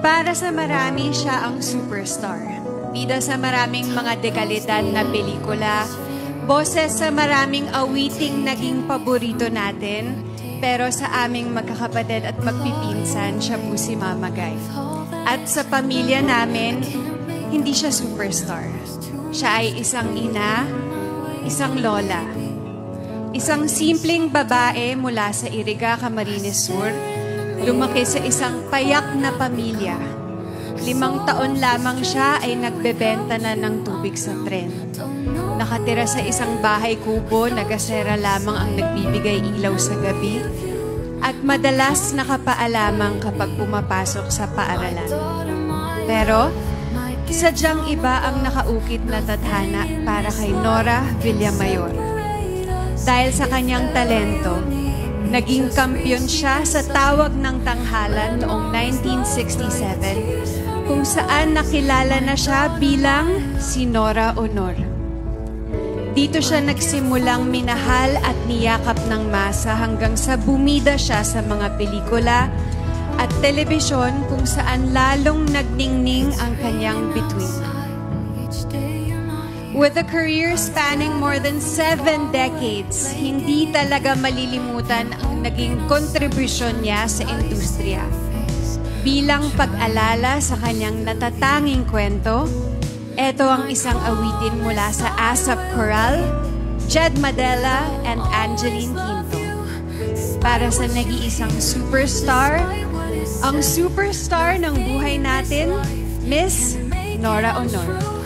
Para sa marami, siya ang superstar. Bida sa maraming mga dekalidad na pelikula, boses sa maraming awiting naging paborito natin, pero sa aming magkakapatid at magpipinsan, siya po si Mama Guy. At sa pamilya namin, hindi siya superstar. Siya ay isang ina, isang lola. Isang simpleng babae mula sa Iriga, Camarines Sur, lumaki sa isang payak na pamilya. 5 taon lamang siya ay nagbebenta na ng tubig sa tren. Nakatira sa isang bahay kubo na gasera lamang ang nagbibigay ilaw sa gabi at madalas nakapaalamang kapag pumapasok sa paaralan. Pero sadyang iba ang nakaukit na tadhana para kay Nora Villamayor. Dahil sa kanyang talento, naging kampiyon siya sa tawag ng tanghalan noong 1967 kung saan nakilala na siya bilang si Nora Honor. Dito siya nagsimulang minahal at niyakap ng masa hanggang sa bumida siya sa mga pelikula at telebisyon kung saan lalong nagningning ang kanyang bituin. With a career spanning more than 7 decades, hindi talaga malilimutan ang naging kontribusyon niya sa industriya. Bilang pag-alala sa kanyang natatanging kwento, ito ang isang awitin mula sa ASAP Coral, Jed Madela, and Angeline Quinto. Para sa nag-iisang superstar, ang superstar ng buhay natin, Miss Nora Honor.